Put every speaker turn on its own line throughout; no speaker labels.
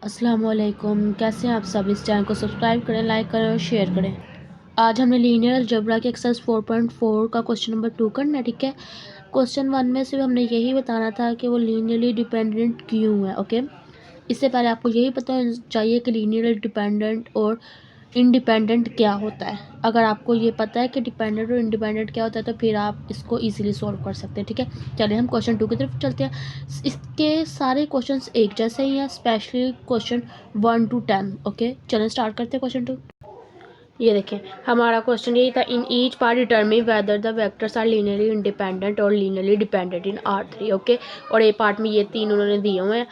अस्सलाम वालेकुम। कैसे हैं आप सब। इस चैनल को सब्सक्राइब करें, लाइक करें और शेयर करें। आज हमने लीनियर अलजेब्रा के एक्सरसाइज 4.4 का क्वेश्चन नंबर 2 करना है। ठीक है, क्वेश्चन 1 में से हमने यही बताना था कि वो लीनियरली डिपेंडेंट क्यों है। ओके, इससे पहले आपको यही पता चाहिए कि लीनियरली डिपेंडेंट और इंडिपेंडेंट क्या होता है। अगर आपको ये पता है कि डिपेंडेंट और इंडिपेंडेंट क्या होता है तो फिर आप इसको इजीली सॉल्व कर सकते हैं। ठीक है, चलिए हम क्वेश्चन 2 की तरफ चलते हैं। इसके सारे क्वेश्चंस एक जैसे ही हैं, स्पेशली क्वेश्चन 1 to 10। ओके, चलें स्टार्ट करते हैं क्वेश्चन 2। ये देखें, हमारा क्वेश्चन यही था, in each part determine whether the vectors are linearly independent or linearly dependent in R3। Okay, और ए पार्ट में ये तीन उन्होंने दिए हुए हैं।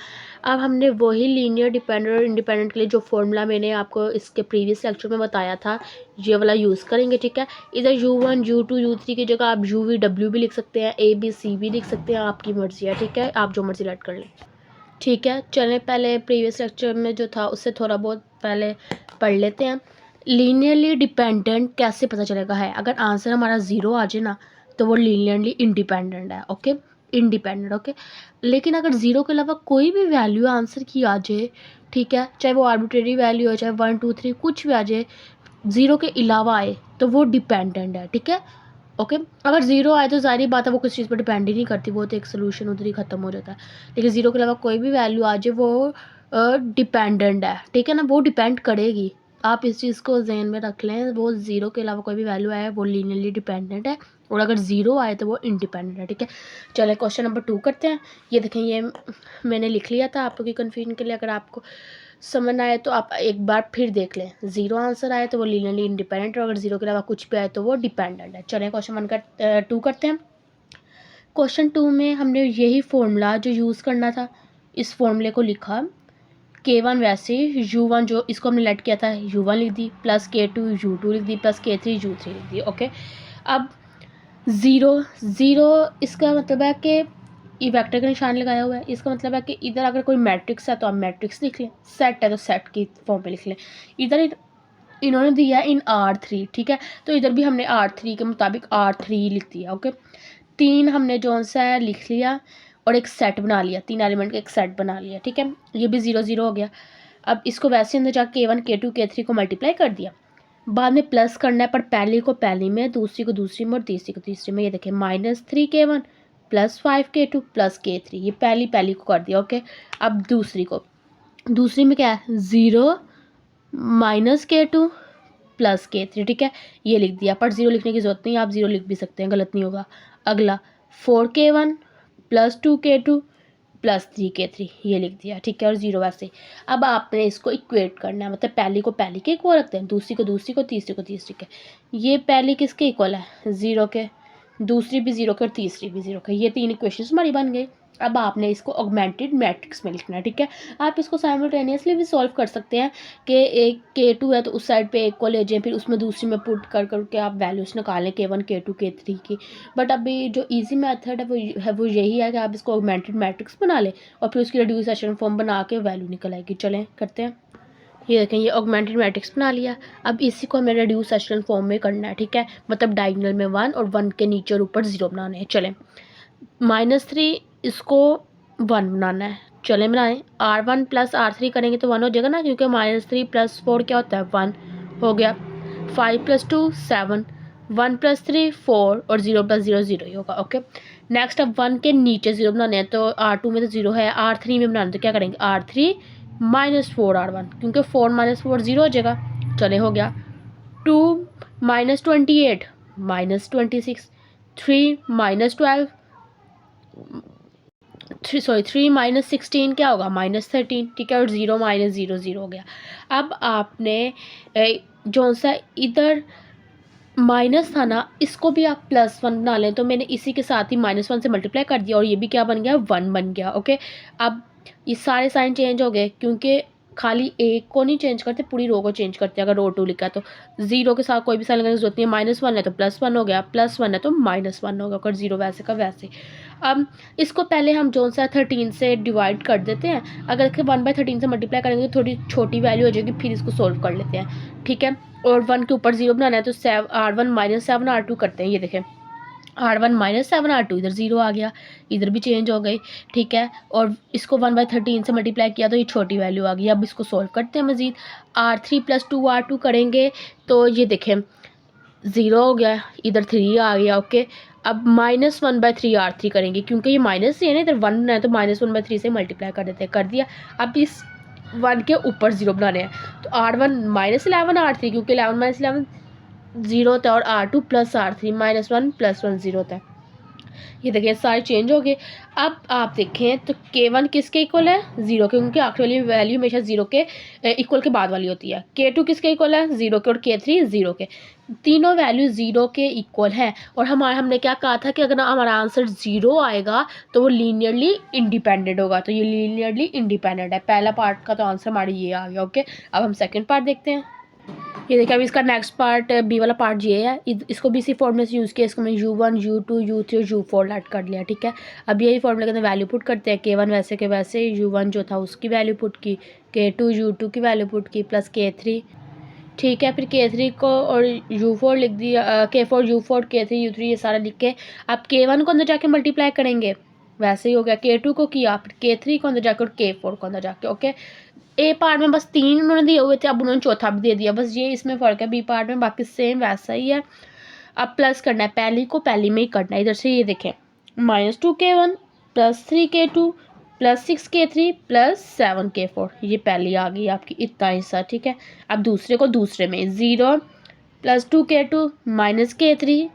अब हमने वही लीनियर डिपेंडेंट और इंडिपेंडेंट के लिए जो फॉर्मूला मैंने आपको इसके प्रीवियस लेक्चर में बताया था, ये वाला यूज़ करेंगे। ठीक है, इधर U1 U2 U3 की जगह आप UV W भी लिख सकते हैं, ABC भी लिख सकते हैं, आपकी मर्ज़ी है। ठीक है, आप जो मर्ज़ी ऐड कर लें। ठीक है, चलें पहले प्रीवियस लेक्चर में जो था उससे थोड़ा बहुत पहले पढ़ लेते हैं। लीनियरली डिपेंडेंट कैसे पता चलेगा है, अगर आंसर हमारा ज़ीरो आ जाए ना तो वो लीनियरली इंडिपेंडेंट है। Okay, independent. ओके, लेकिन अगर ज़ीरो के अलावा कोई भी वैल्यू आंसर की आ जाए, ठीक है, चाहे वो आर्बिट्रेरी वैल्यू हो, चाहे 1 2 3 कुछ भी आ जाए, ज़ीरो के अलावा आए तो वो डिपेंडेंट है। ठीक है, ओके, अगर ज़ीरो आए तो सारी बात है वो किसी चीज़ पर डिपेंड ही नहीं करती, वो तो एक सोल्यूशन उधर ही ख़त्म हो जाता है। लेकिन ज़ीरो के अलावा कोई भी वैल्यू आ जाए वो डिपेंडेंट है। ठीक है ना, वो डिपेंड करेगी। आप इस चीज़ को जहन में रख लें, वो ज़ीरो के अलावा कोई भी वैल्यू आए वो लीनियरली डिपेंडेंट है, और अगर ज़ीरो आए तो वो इंडिपेंडेंट है। ठीक है, चले क्वेश्चन नंबर 2 करते हैं। ये देखें, ये मैंने लिख लिया था आपकी कन्फ्यूजन के लिए। अगर आपको समझ आए तो आप एक बार फिर देख लें। ज़ीरो आंसर आए तो वो लीनियरली इंडिपेंडेंट, और अगर ज़ीरो के अलावा कुछ भी आए तो वो डिपेंडेंट है। चलें क्वेश्चन 1 का 2 करते हैं। क्वेश्चन 2 में हमने यही फॉर्मूला जो यूज़ करना था, इस फॉर्मूले को लिखा। K1 वैसे U1 जो इसको हमने लेट किया था U1 लिख दी, प्लस K2 U2 लिख दी, प्लस K3 U3 लिख दी। ओके, अब ज़ीरो ज़ीरो इसका मतलब है कि ये वेक्टर का निशान लगाया हुआ है, इसका मतलब है कि इधर अगर कोई मैट्रिक्स है तो आप मैट्रिक्स लिख लें, सेट है तो सेट की फॉर्म पे लिख लें। इधर इन्होंने दिया है इन R3। ठीक है, तो इधर भी हमने R3 के मुताबिक R3 लिख दिया। ओके, तीन हमने जो सा है लिख लिया और एक सेट बना लिया, तीन एलिमेंट का एक सेट बना लिया। ठीक है, ये भी 0 0 हो गया। अब इसको वैसे अंदर जाके K1 K2 K3 को मल्टीप्लाई कर दिया, बाद में प्लस करना है, पर पहली को पहली में, दूसरी को दूसरी में और तीसरी को तीसरी में। ये देखें, -3 K1 plus 5 K2 plus K3, ये पहली को कर दिया। ओके, अब दूसरी में क्या है, 0 -K2 प्लस K3। ठीक है, ये लिख दिया, पर 0 लिखने की जरूरत नहीं, आप 0 लिख भी सकते हैं, गलत नहीं होगा। अगला 4K1 plus 2K2 plus 3K3, ये लिख दिया। ठीक है, और 0 वैसे। अब आपने इसको इक्वेट करना है, मतलब पहली को पहली के इक्वल रखते हैं, दूसरी को दूसरी को, तीसरी को तीसरी के। ये पहली किसके इक्वल है, 0 के, दूसरी भी 0 के और तीसरी भी 0 के। ये तीन इक्वेशंस हमारी बन गई। अब आपने इसको ऑगमेंटेड मैट्रिक्स में लिखना है। ठीक है, आप इसको साइमल्टेनियसली भी सॉल्व कर सकते हैं कि एक K2 है तो उस साइड पे एक को ले जाएं, फिर उसमें दूसरी में पुट कर करके आप वैल्यूज निकालें K1 K2 K3 की। बट अभी जो इजी मेथड है वो यही है कि आप इसको ऑगमेंटेड मैट्रिक्स बना लें और फिर उसकी रिड्यूस एशेलन फॉर्म बना के वैल्यू निकल आएगी। चलें करते हैं। ये देखें, ये ऑगमेंटेड मैट्रिक्स बना लिया। अब इसी को हमें रिड्यूस एशेलन फॉर्म में करना है। ठीक है, मतलब डायगोनल में 1 और 1 के नीचे और ऊपर 0 बनाने हैं। चलें, -3 इसको 1 बनाना है। चलें बनाएं, R1 प्लस R3 करेंगे तो 1 हो जाएगा ना, क्योंकि -3 + 4 क्या होता है, 1 हो गया। 5 + 2 7, 1 + 3 4 और 0 + 0 0 ही होगा। ओके, नेक्स्ट अब 1 के नीचे 0 बनाने हैं, तो R2 में तो 0 है, R3 में बनाने तो क्या करेंगे, R3 -4 R1, क्योंकि 4 - 4 0 हो जाएगा। चले, हो गया। 2 - 28 -26, 3 - 12 3 - 16 क्या होगा, -13। ठीक है, और 0 - 0 0 हो गया। अब आपने जो सा इधर माइनस था ना, इसको भी आप +1 बना लें, तो मैंने इसी के साथ ही -1 से मल्टीप्लाई कर दिया और ये भी क्या बन गया, 1 बन गया। ओके, अब ये सारे साइन चेंज हो गए, क्योंकि खाली एक को नहीं चेंज करते, पूरी रो को चेंज करते हैं। अगर रो 2 लिखा है तो 0 के साथ कोई भी साइन लगाने की जरूरत नहीं है। -1 है तो +1 हो गया, +1 है तो -1 होगा, अगर 0 वैसे का वैसे। अब इसको पहले हम जो सा 13 से डिवाइड कर देते हैं। अगर 1/13 से मल्टीप्लाई करेंगे तो थोड़ी छोटी वैल्यू हो जाएगी, फिर इसको सोल्व कर लेते हैं। ठीक है, और 1 के ऊपर 0 बनाना है तो R1 - 7 R2 करते हैं। ये देखें, R1 माइनस 7 R2 इधर 0 आ गया, इधर भी चेंज हो गई, ठीक है। और इसको 1/13 से मल्टीप्लाई किया तो ये छोटी वैल्यू आ गई। अब इसको सोल्व करते हैं मज़ीद। R3 + 2R2 करेंगे तो ये देखें 0 हो गया, इधर 3 आ गया, ओके। अब -1/3 R3 करेंगे, क्योंकि ये माइनस है ना, इधर 1 है तो -1/3 से मल्टीप्लाई कर देते हैं, कर दिया। अब इस 1 के ऊपर 0 बनाने हैं, तो R1 -11 R3, क्योंकि 11 - 11 0 होता है, और R2 + R3 -1 + 1 0 होता है। ये देखिए सारे चेंज हो गए। अब आप देखें तो K1 किसके इक्वल है, 0 के, क्योंकि आखिरी वाली वैल्यू हमेशा 0 के इक्वल के बाद वाली होती है। K2 किसके इक्वल है, 0 के, और K3 0 के। तीनों वैल्यू 0 के इक्वल है। और हमने क्या कहा था कि अगर हमारा आंसर 0 आएगा तो वो लीनियरली इंडिपेंडेंट होगा, तो ये लीनियरली इंडिपेंडेंट है। पहला पार्ट का तो आंसर हमारा ये आ गया, ओके। अब हम सेकेंड पार्ट देखते हैं। ये देखिए, अब इसका नेक्स्ट पार्ट बी वाला पार्ट ये है, इसको भी इसी फॉर्मूले से यूज़ किया। इसको मैंने U1 U2 U3 और U4 ऐड कर लिया, ठीक है। अब यही फॉर्मूले के अंदर वैल्यू पुट करते हैं। K1 वैसे के वैसे, U1 जो था उसकी वैल्यू पुट की, K2 U2 की वैल्यू पुट की, प्लस K3, ठीक है। फिर K3 को और U4 लिख दिया, K4 U4 K3 U3 ये सारा लिख के अब K1 को अंदर जाके मल्टीप्लाई करेंगे, वैसे ही हो गया। K2 को किया, फिर K3 को अंदर जाके और K4 को अंदर जाके, ओके। ए पार्ट में बस 3 उन्होंने दिए हुए थे, अब उन्होंने चौथा भी दे दिया, बस ये इसमें फ़र्क है। बी पार्ट में बाकी सेम वैसा ही है। अब प्लस करना है, पहली को पहली में ही करना है। इधर से ये देखें, -2K1 + 3K2 + 6K3 + 7K4, ये पहली आ गई आपकी, इतना हिस्सा, ठीक है। अब दूसरे को दूसरे में 0 + 2K2 - K3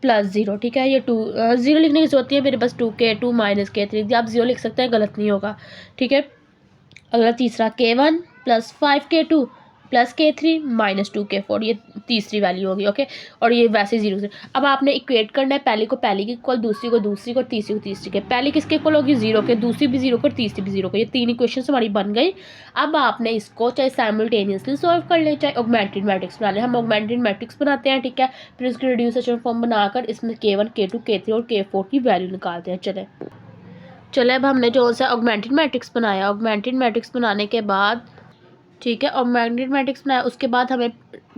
+ 0, ठीक है। ये 0 लिखने की ज़रूरत नहीं है मेरे पास, 2K2 - K3, आप 0 लिख सकते हैं, गलत नहीं होगा, ठीक है। अगला तीसरा K1 + 5K2 + K3 - 2K4, ये तीसरी वैल्यू होगी, ओके। और ये वैसे 0 से अब आपने इक्वेट करना है, पहली को पहली के इक्वल, दूसरी को दूसरी को, और तीसरी को तीसरी के। पहली किसके इक्वल होगी, 0 के, दूसरी भी 0 के, और तीसरी भी 0 के। ये 3 इक्वेशन हमारी बन गई। अब आपने इसको चाहे साइमल्टेनियसली सॉल्व कर लें, चाहे ऑगमेंटेड मैट्रिक्स बना लें। हम ऑगमेंटेड मैट्रिक्स बनाते हैं, ठीक है। फिर इसकी रिड्यूसेशन फॉर्म बनाकर इसमें K1 K2 K3 और K4 की वैल्यू निकालते हैं। चले अब हमने जो सा ऑगमेंटेड मैट्रिक्स बनाया, ऑगमेंटेड मैट्रिक्स बनाने के बाद, ठीक है, ऑगमेंटेड मैट्रिक्स बनाया, उसके बाद हमें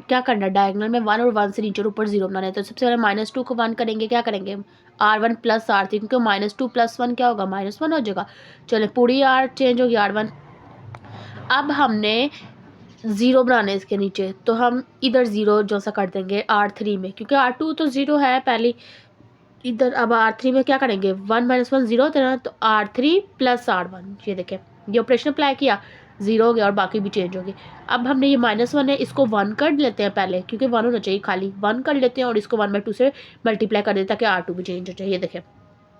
क्या करना है, डायगोनल में 1 और 1 से नीचे और ऊपर 0 बनाना है। तो सबसे पहले -2 को 1 करेंगे, क्या करेंगे, R1 + R3, क्योंकि -2 + 1 क्या होगा, -1 हो जाएगा। चले पूरी R चेंज होगी, R1। अब हमने 0 बनाना है इसके नीचे, तो हम इधर 0 जो सा कर देंगे R3 में, क्योंकि R2 तो 0 है पहली। इधर अब R3 में क्या करेंगे, 1 - 1 0 होता है ना, तो R3 + R1, ये देखें, ये ऑपरेशन अप्लाई किया, 0 हो गया, और बाकी भी चेंज हो गई। अब हमने ये -1 है, इसको 1 कर लेते हैं पहले, क्योंकि 1 होना चाहिए खाली, 1 कर लेते हैं, और इसको 1/2 से मल्टीप्लाई कर देते हैं, ताकि R2 भी चेंज हो जाए। ये देखें,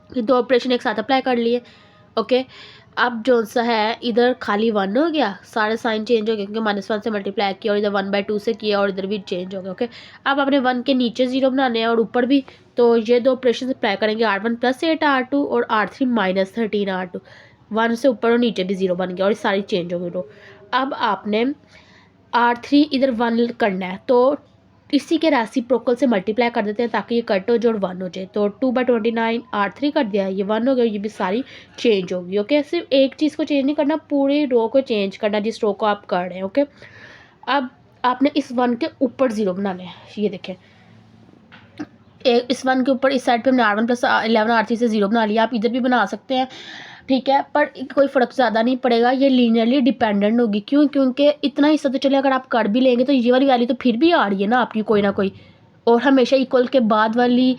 ये 2 ऑपरेशन एक साथ अप्लाई कर लिए, ओके। अब जो सा है इधर खाली 1 हो गया, सारे साइन चेंज हो गए, क्योंकि -1 से मल्टीप्लाई किया, और इधर 1/2 से किया, और इधर भी चेंज हो गया, ओके। अब अपने 1 के नीचे 0 बनाने हैं और ऊपर भी, तो ये 2 ऑपरेशन अप्लाई करेंगे, R1 + 8 R2 और R3 - 13 R2। 1 से ऊपर और नीचे भी 0 बन गया, और ये सारी चेंज हो गई। तो अब आपने R3 इधर 1 करना है, तो इसी के रेसिप्रोकल से मल्टीप्लाई कर देते हैं, ताकि ये कट हो जाए और 1 हो जाए। तो 2/29 R3 कर दिया, ये 1 हो गया, ये भी सारी चेंज होगी, ओके। सिर्फ एक चीज़ को चेंज नहीं करना, पूरी रो को चेंज करना, जिस रो को आप कर रहे हैं, ओके। अब आपने इस 1 के ऊपर 0 बनाना है, ये देखें, इस 1 के ऊपर इस साइड पे हमने R1 + 11 R3 से 0 बना लिया। आप इधर भी बना सकते हैं, ठीक है, पर कोई फ़र्क ज़्यादा नहीं पड़ेगा, ये लीनियरली डिपेंडेंट होगी। क्यों, क्योंकि इतना हिस्सा तो चले, अगर आप कर भी लेंगे तो ये वाली वैल्यू तो फिर भी आ रही है ना आपकी, कोई ना कोई, और हमेशा इक्वल के बाद वाली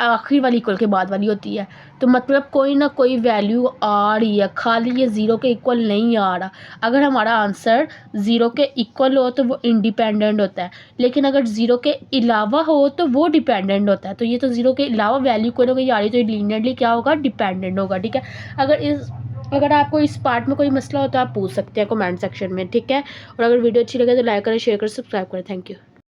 आखिरी वाली इक्वल के बाद वाली होती है। तो मतलब कोई ना कोई वैल्यू आ रही है, खाली ये 0 के इक्वल नहीं आ रहा। अगर हमारा आंसर 0 के इक्वल हो तो वो इंडिपेंडेंट होता है, लेकिन अगर 0 के अलावा हो तो वो डिपेंडेंट होता है। तो ये तो 0 के अलावा वैल्यू कोई ना कोई आ रही है, तो ये लीनियरली क्या होगा, डिपेंडेंट होगा, ठीक है। अगर आपको इस पार्ट में कोई मसला हो तो आप पूछ सकते हैं कमेंट सेक्शन में, ठीक है। और अगर वीडियो अच्छी लगे तो लाइक करें, शेयर करें, सब्सक्राइब करें। Thank you.